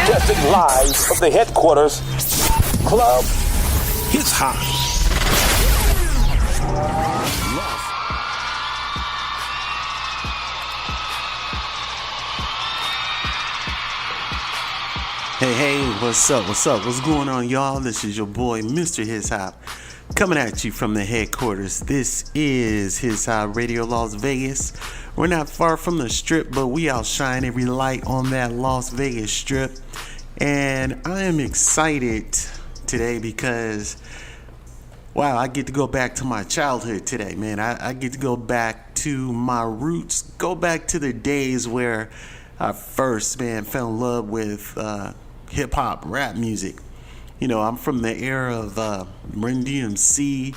Broadcasting live from the headquarters, Club His Hop. Hey, what's up? What's going on, y'all? This is your boy, Mr. His Hop, coming at you from the headquarters. This is His Hop Radio Las Vegas. We're not far from the strip, but we outshine every light on that Las Vegas strip. And I am excited today because, wow, I get to go back to my childhood today, man. I get to go back to my roots, go back to the days where I first, fell in love with hip-hop rap music. You know, I'm from the era of Run DMC,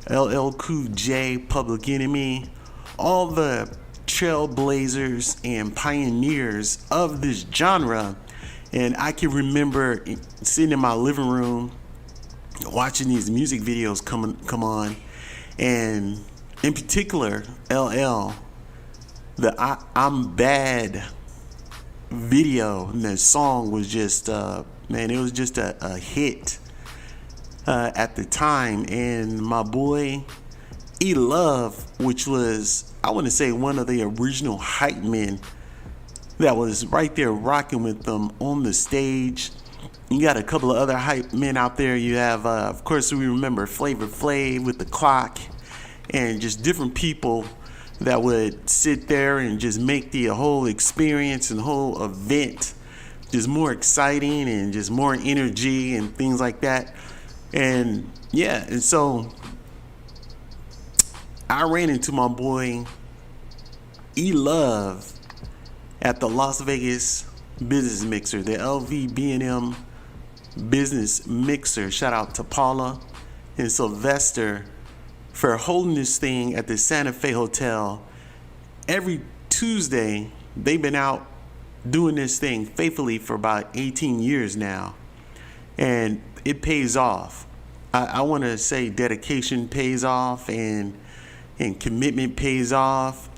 LL Cool J, Public Enemy, all the trailblazers and pioneers of this genre. And I can remember sitting in my living room watching these music videos come on, and in particular LL, the I'm Bad video, and the song was just it was just a hit at the time. And my boy E-Love, which was, I want to say, one of the original hype men that was right there rocking with them on the stage. You got a couple of other hype men out there. You have of course, we remember Flavor Flav with the clock, and just different people that would sit there and just make the whole experience and whole event just more exciting and just more energy and things like that. And yeah, and so I ran into my boy E-Love at the Las Vegas Business Mixer, the LVB&M Business Mixer. Shout out to Paula and Sylvester for holding this thing at the Santa Fe Hotel every Tuesday. They've been out doing this thing faithfully for about 18 years now, and it pays off. I want to say dedication pays off, and commitment pays off.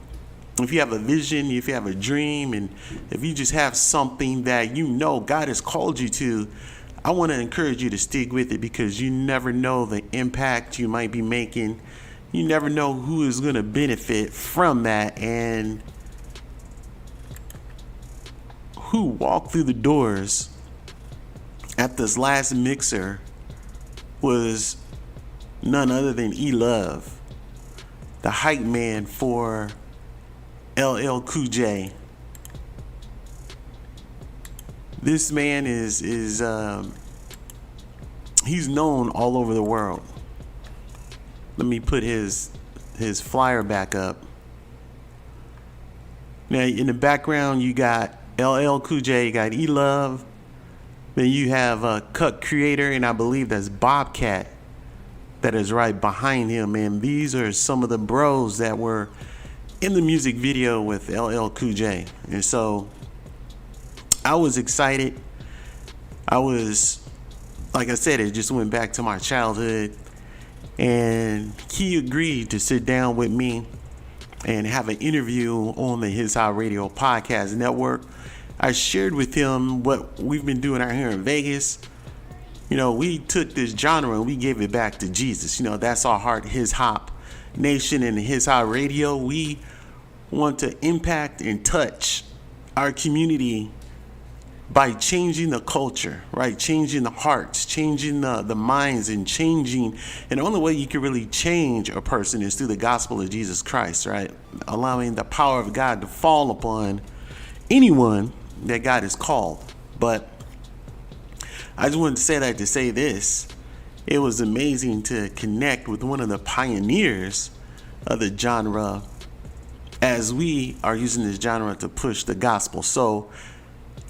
If you have a vision, if you have a dream, and if you just have something that you know God has called you to, I want to encourage you to stick with it, because you never know the impact you might be making. You never know who is going to benefit from that. And who walked through the doors at this last mixer was none other than E-Love, the hype man for LL Cool J. This man is he's known all over the world. Let me put his flyer back up. Now in the background you got LL Cool J, you got E-Love, then you have a Cut Creator, and I believe that's Bobcat that is right behind him. And these are some of the bros that were in the music video with LL Cool J. And so I was excited. I was, like I said, it just went back to my childhood. And he agreed to sit down with me and have an interview on the His Hop Radio Podcast Network. I shared with him what we've been doing out here in Vegas. You know, we took this genre and we gave it back to Jesus. You know, that's our heart, His Hop Nation and His Hop Radio. We want to impact and touch our community by changing the culture, right? Changing the hearts, changing the minds, and changing. And the only way you can really change a person is through the gospel of Jesus Christ, right? Allowing the power of God to fall upon anyone that God has called. But I just wanted to say that to say this. It was amazing to connect with one of the pioneers of the genre, as we are using this genre to push the gospel. So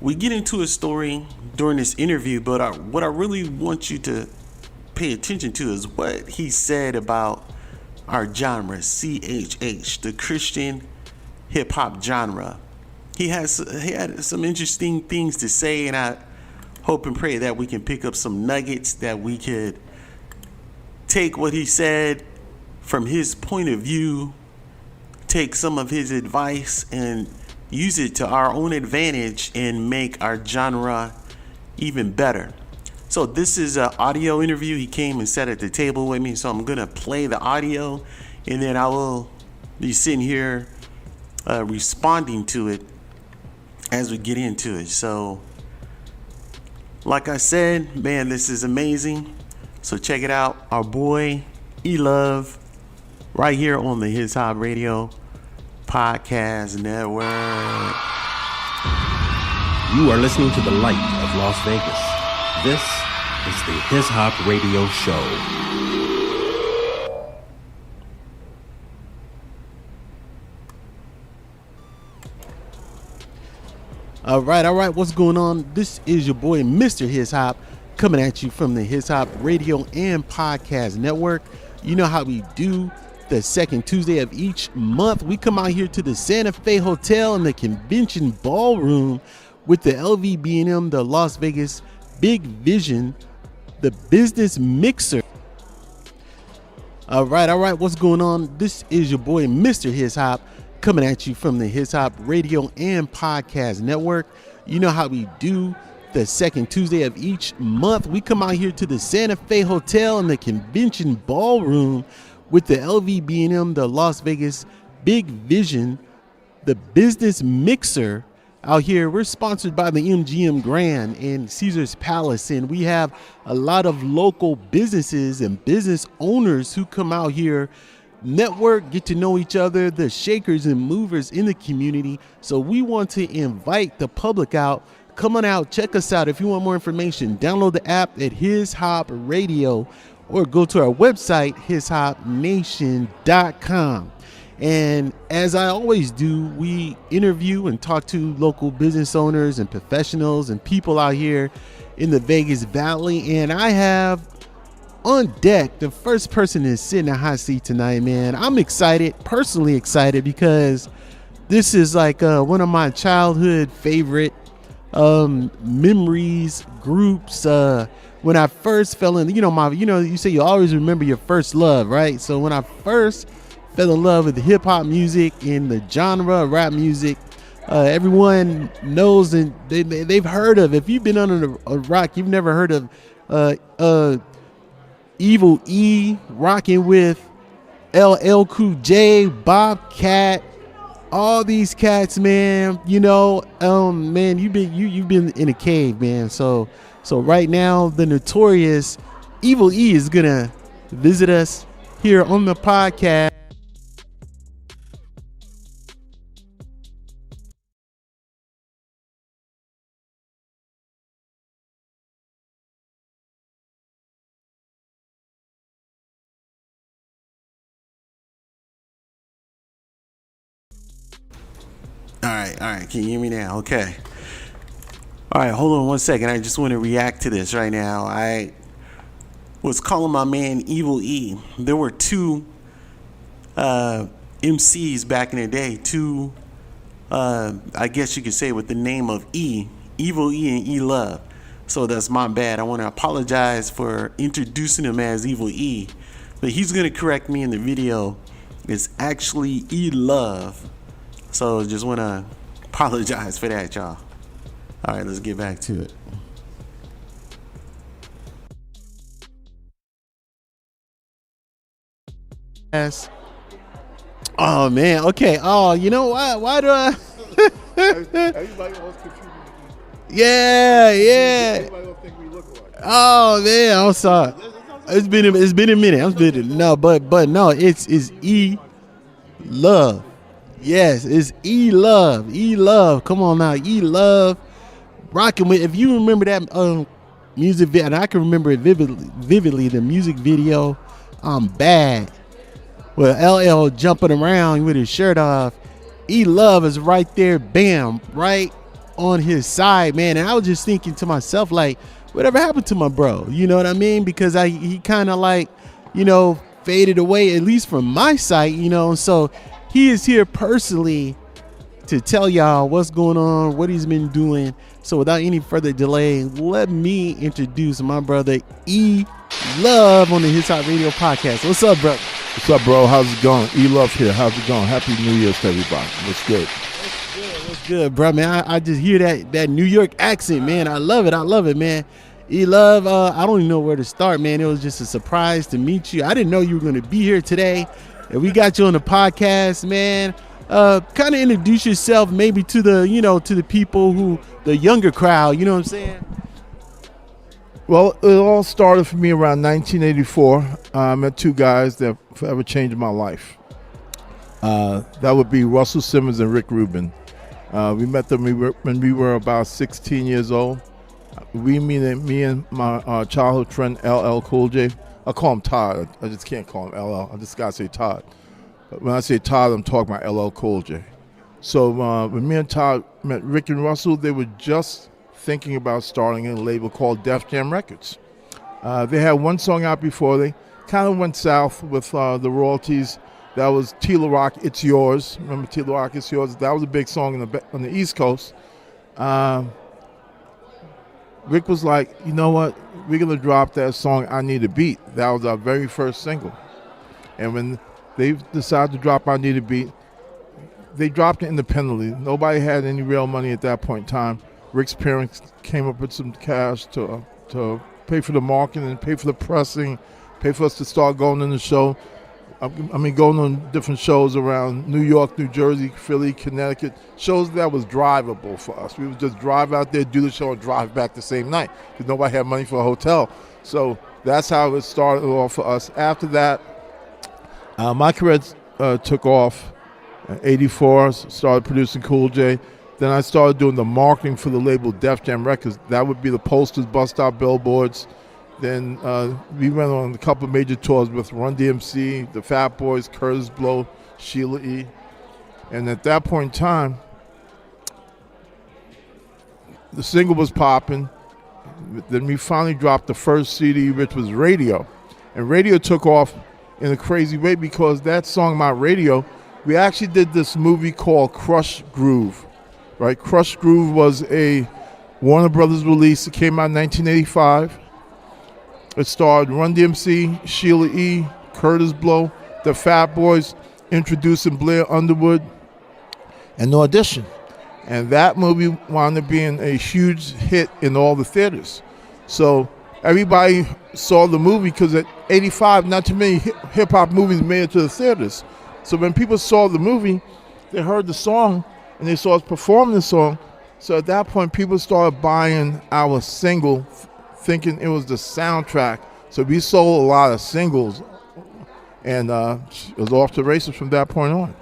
we get into a story during this interview, but what I really want you to pay attention to is what he said about our genre, CHH, the Christian hip hop genre. He had some interesting things to say, and I hope and pray that we can pick up some nuggets, that we could take what he said from his point of view, take some of his advice and use it to our own advantage and make our genre even better. So this is an audio interview. He came and sat at the table with me. So I'm going to play the audio, and then I will be sitting here responding to it as we get into it. So like I said, man, this is amazing. So check it out. Our boy E-Love right here on the His Hop Radio Podcast Network. You are listening to the light of Las Vegas. This is the His Hop Radio Show. All right. What's going on? This is your boy, Mr. His Hop, coming at you from the His Hop Radio and Podcast Network. You know how we do. The second Tuesday of each month, we come out here to the Santa Fe Hotel in the Convention Ballroom with the LVB&M, the Las Vegas Big Vision, the Business Mixer. All right. What's going on? This is your boy, Mr. His Hop, coming at you from the His Hop Radio and Podcast Network. You know how we do. The second Tuesday of each month, we come out here to the Santa Fe Hotel in the Convention Ballroom with the LVB&M, the Las Vegas Big Vision, the Business Mixer. Out here, we're sponsored by the MGM Grand and Caesar's Palace, and we have a lot of local businesses and business owners who come out here, network, get to know each other, the shakers and movers in the community. So we want to invite the public out. Come on out, check us out. If you want more information, download the app at His Hop Radio or go to our website, hishopnation.com. And as I always do, we interview and talk to local business owners and professionals and people out here in the Vegas Valley. And I have on deck the first person to sit in the hot seat tonight, man. I'm excited, personally excited, because this is like one of my childhood favorite memories, groups. When I first fell in, you say you always remember your first love, right? So when I first fell in love with hip hop music and the genre of rap music, everyone knows and they've heard of. If you've been under a rock, you've never heard of Evil E rocking with LL Cool J, Bobcat, all these cats, man. Man, you've been in a cave, man. So right now, the notorious Evil E is gonna visit us here on the podcast. All right. Can you hear me now? Okay. All right, hold on one second. I just want to react to this right now. I was calling my man Evil E. There were two MCs back in the day, I guess you could say with the name of E, Evil E and E-Love. So that's my bad. I want to apologize for introducing him as Evil E, but he's going to correct me in the video. It's actually E-Love. So just want to apologize for that, y'all. All right, let's get back to it. Yes. Oh man. Okay. Oh, you know why? Why do I? Everybody else contributed. Yeah. Everybody else think we look alike. Oh man, I'm sorry. It's been a minute. But no, it's E-Love. Yes, it's E-Love. E-Love. Come on now, E-Love. Rocking with. If you remember that music video, and I can remember it vividly. The music video, I'm Bad. With LL jumping around with his shirt off. E-Love is right there, bam, right on his side, man. And I was just thinking to myself, like, whatever happened to my bro? You know what I mean? Because he kind of like, faded away, at least from my sight, So he is here personally to tell y'all what's going on, what he's been doing. So without any further delay, let me introduce my brother E-Love on the His Hop Radio Podcast. What's up, bro? What's up, bro? How's it going? E-Love's here. How's it going? Happy New Year's to everybody. What's good? What's good, bro, man. I just hear that New York accent, man. I love it, man. E-Love, I don't even know where to start, man. It was just a surprise to meet you. I didn't know you were going to be here today. And we got you on the podcast, man. Kind of introduce yourself maybe to the people the younger crowd, you know what I'm saying? Well, it all started for me around 1984. I met two guys that forever changed my life. That would be Russell Simmons and Rick Rubin. We met them when we were about 16 years old. Me and my childhood friend LL Cool J. I call him Todd. I just can't call him LL. I just gotta say Todd. But when I say Todd, I'm talking about LL Cool J. So when me and Todd met Rick and Russell, they were just thinking about starting a label called Def Jam Records. They had one song out before they kind of went south with the royalties. That was Tila Rock, It's Yours. Remember Tila Rock, It's Yours? That was a big song on the East Coast. Rick was like, you know what? We're going to drop that song, I Need a Beat. That was our very first single. And when they decided to drop I Need a Beat, they dropped it independently. Nobody had any real money at that point in time. Rick's parents came up with some cash to pay for the marketing and pay for the pressing, pay for us to start going on the show. Going on different shows around New York, New Jersey, Philly, Connecticut, shows that was drivable for us. We would just drive out there, do the show, and drive back the same night because nobody had money for a hotel. So that's how it started off for us. After that, my career took off. In '84, started producing Cool J. Then I started doing the marketing for the label Def Jam Records. That would be the posters, bus stop billboards. Then we went on a couple of major tours with Run DMC, the Fat Boys, Curtis Blow, Sheila E. And at that point in time, the single was popping. Then we finally dropped the first CD, which was Radio. And Radio took off in a crazy way because that song, My Radio, we actually did this movie called Crush Groove. Right? Crush Groove was a Warner Brothers release. It came out in 1985. It starred Run DMC, Sheila E., Curtis Blow, the Fat Boys, introducing Blair Underwood, and Audition. And that movie wound up being a huge hit in all the theaters. So everybody saw the movie because at 85, not too many hip-hop movies made it to the theaters. So when people saw the movie, they heard the song, and they saw us perform the song. So at that point, people started buying our single, thinking it was the soundtrack. So we sold a lot of singles, and it was off to races from that point on.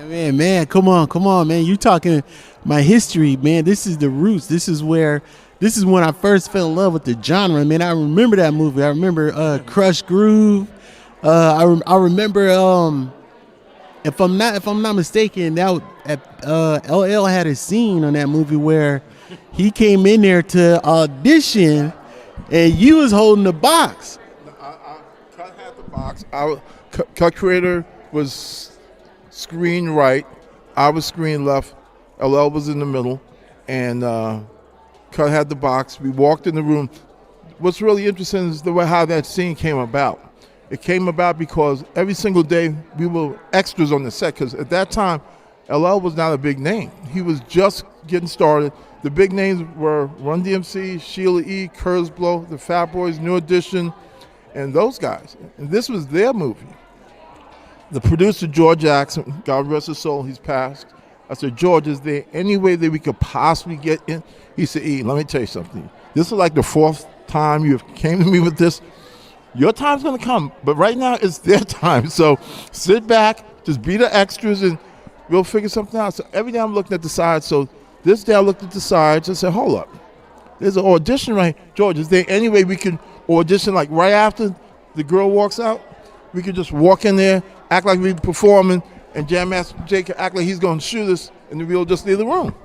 Man, come on, man. You talking my history, man. This is the roots. This is when I first fell in love with the genre, man. I remember that movie. I remember Crush Groove. I remember if I'm not mistaken, LL had a scene on that movie where he came in there to audition, and you was holding the box. Cut had the box. Cut creator was screen right. I was screen left. LL was in the middle, and Cut had the box. We walked in the room. What's really interesting is the way how that scene came about. It came about because every single day we were extras on the set, because at that time, LL was not a big name. He was just getting started. The big names were Run DMC, Sheila E., Curtis Blow, the Fat Boys, New Edition, and those guys. And this was their movie. The producer, George Jackson, God rest his soul, he's passed. I said, George, is there any way that we could possibly get in? He said, E, let me tell you something. This is like the fourth time you came to me with this. Your time's going to come, but right now it's their time. So sit back, just be the extras, and we'll figure something out. So every day I'm looking at the sides. So this day I looked at the sides and said, hold up. There's an audition right here. George, is there any way we can audition like right after the girl walks out? We could just walk in there, act like we're performing, and Jam Master Jake act like he's going to shoot us, and then we'll just leave the room.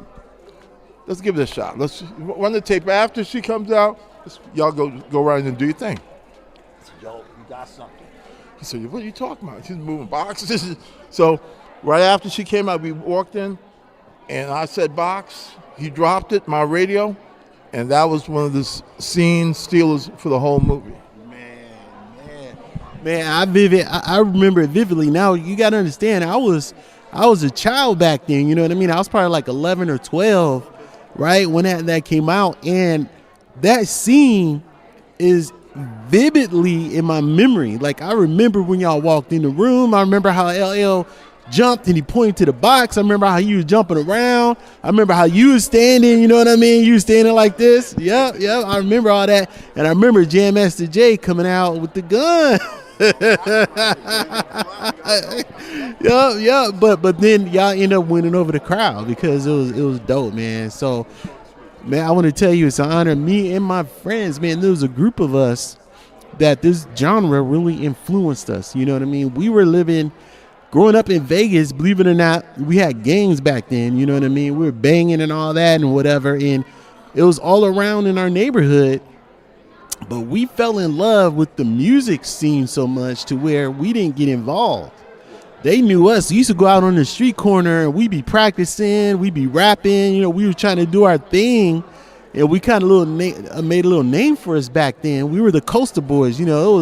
Let's give it a shot. Let's run the tape. After she comes out, y'all go right in and do your thing. I said, yo, you got something. He said, what are you talking about? She's moving boxes. So right after she came out, we walked in, and I said box. He dropped it, My Radio, and that was one of the scene stealers for the whole movie. Man, I remember it vividly. Now you got to understand, I was I was a child back then, you know what I mean? I was probably like 11 or 12, right, when that came out. And that scene is vividly in my memory. Like, I remember when y'all walked in the room. I remember how LL jumped and he pointed to the box. I remember how you was jumping around. I remember how you was standing, you know what I mean? You was standing like this. Yep. I remember all that. And I remember Jam Master Jay coming out with the gun. yeah. But then y'all end up winning over the crowd because it was dope, man. So, man, I want to tell you, it's an honor. Me and my friends, man, there was a group of us that this genre really influenced us. You know what I mean? We were growing up in Vegas, believe it or not, we had gangs back then. You know what I mean? We were banging and all that and whatever. And it was all around in our neighborhood. But we fell in love with the music scene so much to where we didn't get involved. They knew us. We used to go out on the street corner and we'd be practicing, we'd be rapping. You know, we were trying to do our thing. And we kind of made a little name for us back then. We were the Coastal Boys. You know,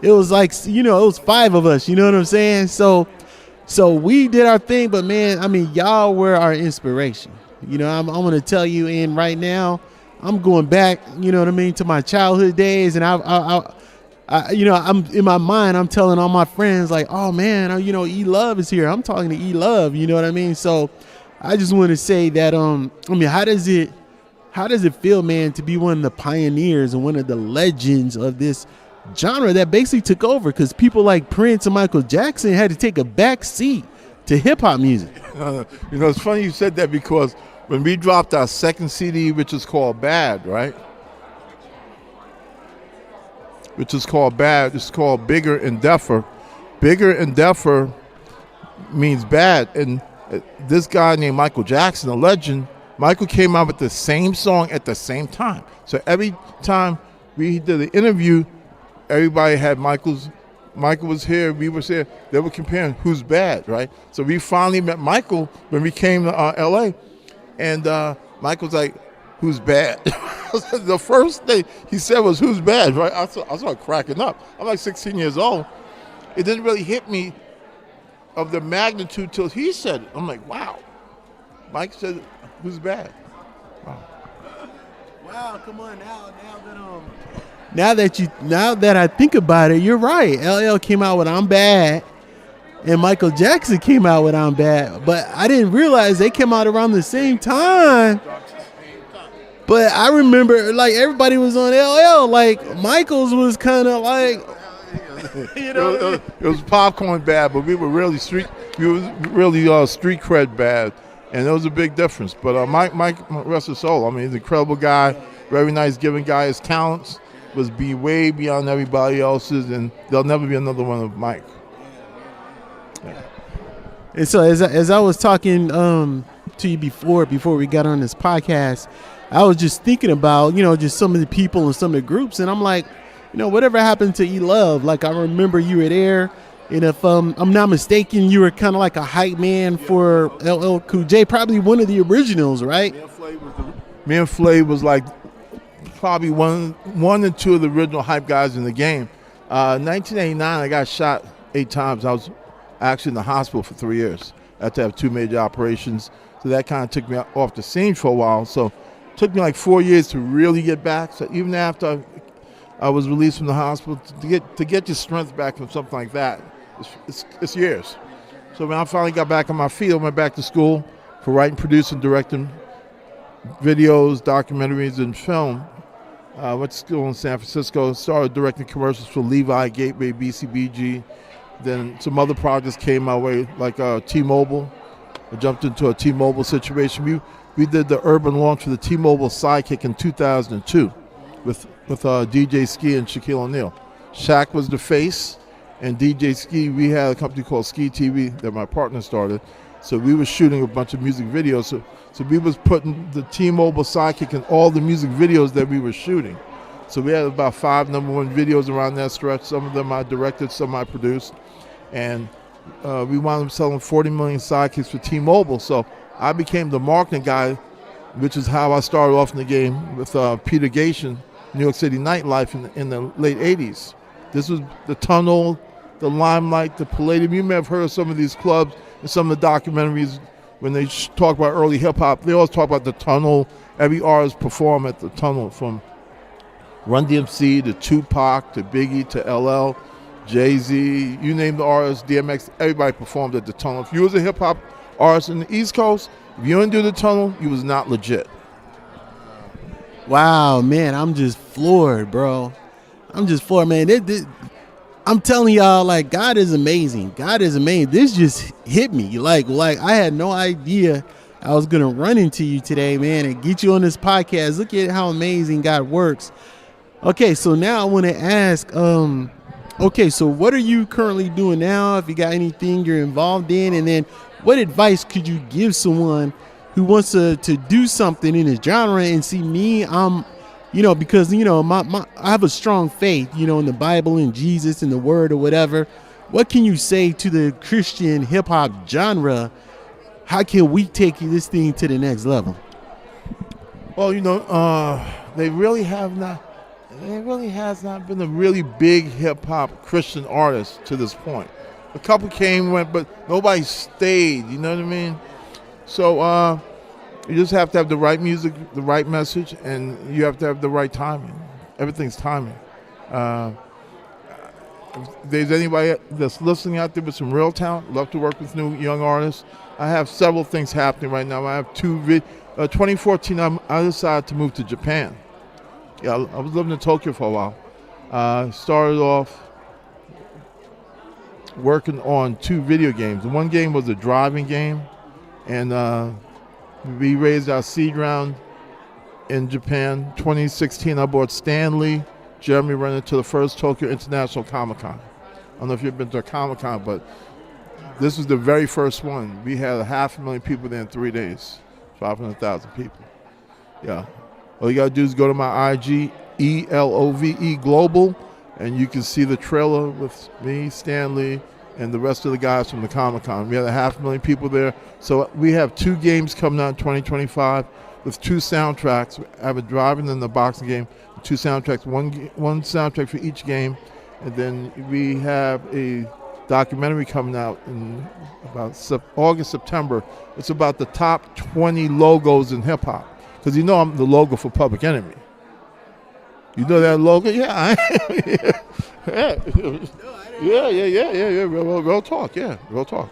it was like, you know, it was 5 of us. You know what I'm saying? So we did our thing. But, man, I mean, y'all were our inspiration. You know, I'm going to tell you, and right now, I'm going back, you know what I mean, to my childhood days, and I you know, I'm in my mind, I'm telling all my friends like, oh man, you know, E Love is here. I'm talking to E Love, you know what I mean? So I just want to say that, I mean, how does it feel, man, to be one of the pioneers and one of the legends of this genre that basically took over? Because people like Prince and Michael Jackson had to take a back seat to hip hop music. You know, it's funny you said that because when we dropped our second CD, which is called Bad, right? Which is called Bad. It's called Bigger and Deffer. Bigger and Deffer means bad. And this guy named Michael Jackson, a legend, Michael came out with the same song at the same time. So every time we did the interview, everybody had Michael was here, we was here. They were comparing who's bad, right? So we finally met Michael when we came to L.A., and Michael's like, who's bad? The first thing he said was, who's bad, right? I started cracking up. I'm like 16 years old. It didn't really hit me of the magnitude till he said it. I'm like, wow. Mike said, who's bad? Wow, come on now that I think about it, you're right. LL came out with I'm Bad, and Michael Jackson came out with I'm Bad. But I didn't realize they came out around the same time. But I remember, like, everybody was on LL. Like, Michael's was kind of like, you know. It was popcorn bad, but we were really street cred bad. And there was a big difference. But Mike, rest his soul. I mean, he's an incredible guy, very nice giving guy. His talents was way beyond everybody else's, and there'll never be another one of Mike. Yeah. And so as I was talking to you before we got on this podcast, I was just thinking about, you know, just some of the people and some of the groups, and I'm like, you know, whatever happened to E Love? Like, I remember you were there. And if I'm not mistaken, you were kind of like a hype man for LL Cool J, probably one of the originals, right? Me and Flay was like probably one and two of the original hype guys in the game. 1989, I got shot 8 times. I was actually in the hospital for 3 years. I had to have 2 major operations. So that kind of took me off the scene for a while. So it took me like 4 years to really get back. So even after I was released from the hospital, to get your strength back from something like that, it's years. So when I finally got back on my feet, I went back to school for writing, producing, directing videos, documentaries, and film. Went to school in San Francisco, started directing commercials for Levi, Gateway, BCBG. Then some other projects came my way, like T-Mobile. I jumped into a T-Mobile situation. We did the urban launch for the T-Mobile Sidekick in 2002 with DJ Ski and Shaquille O'Neal. Shaq was the face. And DJ Ski, we had a company called Ski TV that my partner started. So we were shooting a bunch of music videos. So we was putting the T-Mobile Sidekick in all the music videos that we were shooting. So we had about 5 #1 videos around that stretch. Some of them I directed, some I produced. And we wound up selling 40 million sidekicks for T-Mobile. So I became the marketing guy, which is how I started off in the game with Peter Gation, New York City nightlife in the late 80s. This was the Tunnel, the Limelight, the Palladium. You may have heard of some of these clubs in some of the documentaries, when they talk about early hip hop, they always talk about the tunnel. Every artist performed at the tunnel, from Run DMC to Tupac to Biggie to LL, Jay-Z, you name the artist, DMX, everybody performed at the tunnel. If you was a hip hop artist in the East Coast, if you didn't do the tunnel, you was not legit. Wow, man, I'm just floored, bro. I'm just floored, man. I'm telling y'all, like, God is amazing. God is amazing. This just hit me. Like I had no idea I was gonna run into you today, man, and get you on this podcast. Look at how amazing God works. Okay, so now I want to ask, okay, so what are you currently doing now? If you got anything you're involved in, and then what advice could you give someone who wants to do something in this genre? And see, me, because I have a strong faith, in the Bible and Jesus and the Word or whatever. What can you say to the Christian hip hop genre? How can we take this thing to the next level? Well, there really has not been a really big hip hop Christian artist to this point. A couple came, went, but nobody stayed. You know what I mean? So you just have to have the right music, the right message, and you have to have the right timing. Everything's timing. If there's anybody that's listening out there with some real talent, love to work with new young artists. I have several things happening right now. I have 2014, I decided to move to Japan. Yeah, I was living in Tokyo for a while. Started off working on 2 video games. One game was a driving game, and we raised our seed round in Japan. 2016, I bought Stanley, Jeremy ran into the first Tokyo International Comic-Con. I don't know if you've been to a Comic-Con, but this was the very first one. We had 500,000 people there in 3 days, 500,000 people. Yeah. All you got to do is go to my IG, ELOVE Global, and you can see the trailer with me, Stanley, and the rest of the guys from the Comic-Con. We had 500,000 people there. So we have 2 games coming out in 2025 with 2 soundtracks. I have a driving and the boxing game, 2 soundtracks, one soundtrack for each game. And then we have a documentary coming out in about August, September. It's about the top 20 logos in hip-hop. Because I'm the logo for Public Enemy. You know that logo? Yeah. Yeah. Real talk. Yeah, real talk.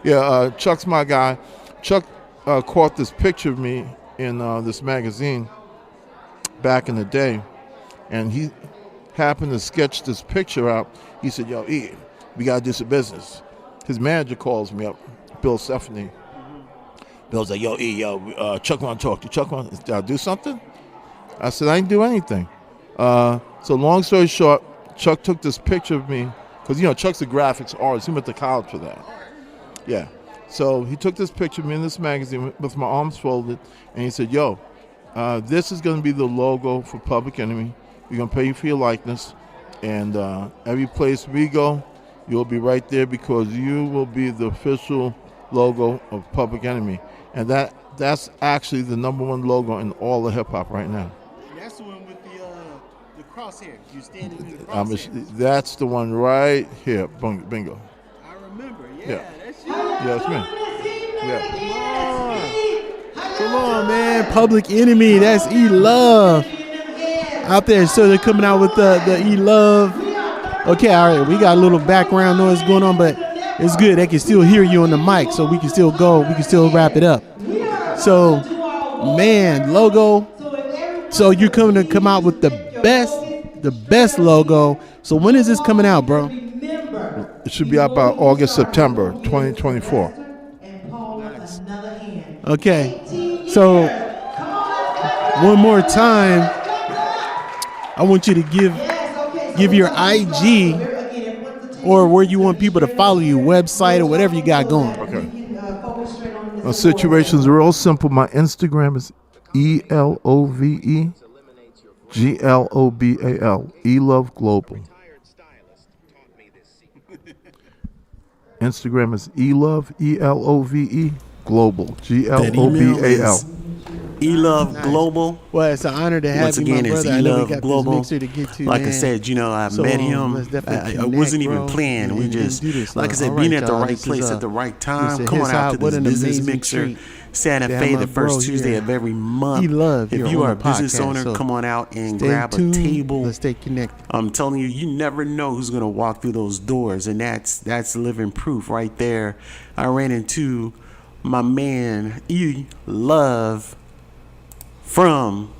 Yeah, Chuck's my guy. Chuck caught this picture of me in this magazine back in the day. And he happened to sketch this picture out. He said, "Yo, E, we got to do some business." His manager calls me up, Bill Stephanie. Bill's like, "Yo, E, Chuck want to talk to you. Chuck want to do something?" I said, "I didn't do anything." So long story short, Chuck took this picture of me, because, Chuck's a graphics artist. He went to college for that. Yeah. So he took this picture of me in this magazine with my arms folded, and he said, "Yo, this is going to be the logo for Public Enemy. We're going to pay you for your likeness, and every place we go, you'll be right there, because you will be the official logo of Public Enemy." And that's actually the #1 logo in all of hip-hop right now. And that's the one with the crosshair. You're standing in the crosshair. That's the one right here. Bingo. I remember. Yeah. That's you. Yeah, that's me. Yeah. Come on, man. Public Enemy. That's E-Love. Out there. So they're coming out with the E-Love. Okay, all right. We got a little background noise going on, but it's good. They can still hear you on the mic, so we can still go. We can still wrap it up. So, man, logo. So you're coming to come out with the best logo. So when is this coming out, bro? It should be out by August, September 2024. Okay. So one more time, I want you to give your IG or where you want people to follow you, website or whatever you got going. Okay. My situation's real simple. My Instagram is ELOVE GLOBAL, E-Love Global. Instagram is E-Love, ELOVE Global, GLOBAL. E-Love Nice. Global. Well, it's an honor to have Once you, again, my it's brother. I know we E-Love got Global. this mixer to get to, Like man. I said, I So, met him. let's definitely I wasn't connect, even bro, playing. We and just, do this, like I though. said, All being right, at the y'all. right This place is, at the right time. Mr. Come on out to Hip-Hop. What this an business amazing mixer. treat Santa to have Fe, my the bro first Tuesday here. of every month. E-Love If here you on are a the business podcast, owner, so come on out and stay grab tuned. a table. Let's stay connected. I'm telling you, you never know who's gonna walk through those doors, and that's living proof right there. I ran into my man E-Love from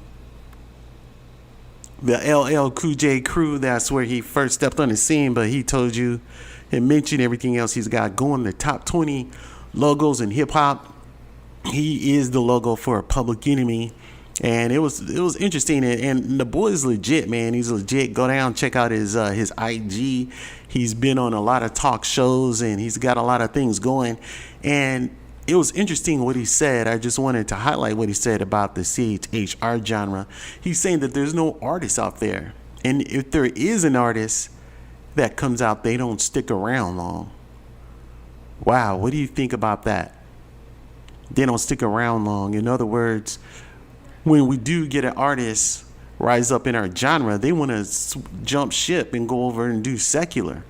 the LL Cool J crew. That's where he first stepped on the scene, but he told you and mentioned everything else he's got going. The top 20 logos in hip hop. He is the logo for Public Enemy. And it was interesting, and the boy is legit, man. He's legit. Go down, check out his IG. He's been on a lot of talk shows, and he's got a lot of things going. And it was interesting what he said. I just wanted to highlight what he said about the CHR genre. He's saying that there's no artist out there, and if there is an artist that comes out, they don't stick around long. Wow, what do you think about that? They don't stick around long. In other words, when we do get an artist rise up in our genre, they want to jump ship and go over and do secular.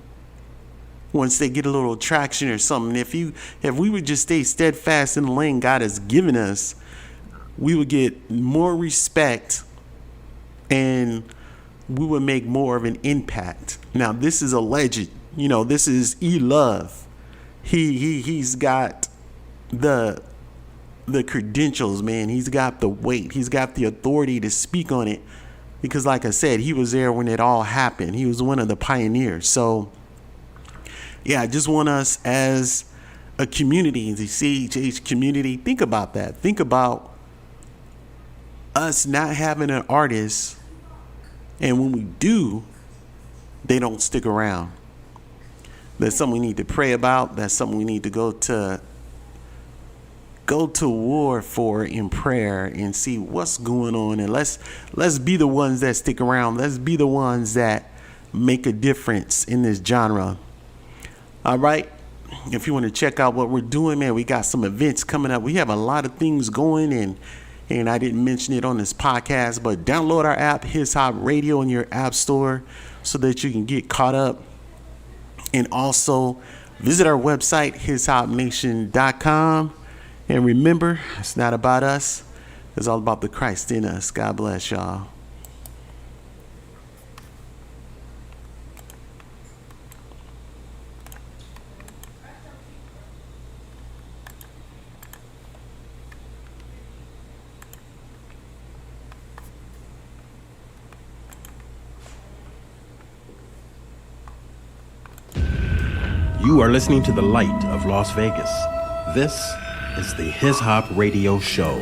Once they get a little traction or something, if we would just stay steadfast in the lane God has given us, we would get more respect and we would make more of an impact. Now, this is alleged. This is E-Love. He's got the credentials, man. He's got the weight. He's got the authority to speak on it because, like I said, he was there when it all happened. He was one of the pioneers. So, yeah, I just want us as a community, the CHH community, think about that. Think about us not having an artist, and when we do, they don't stick around. That's something we need to pray about. That's something we need to go to war for in prayer and see what's going on, and let's be the ones that stick around. Let's be the ones that make a difference in this genre. All right, if you want to check out what we're doing, man, we got some events coming up. We have a lot of things going, and I didn't mention it on this podcast, but download our app, His Hop Radio, in your app store so that you can get caught up. And also visit our website, hishopnation.com. And remember, it's not about us. It's all about the Christ in us. God bless y'all. You are listening to the light of Las Vegas. This is the His Hop Radio Show.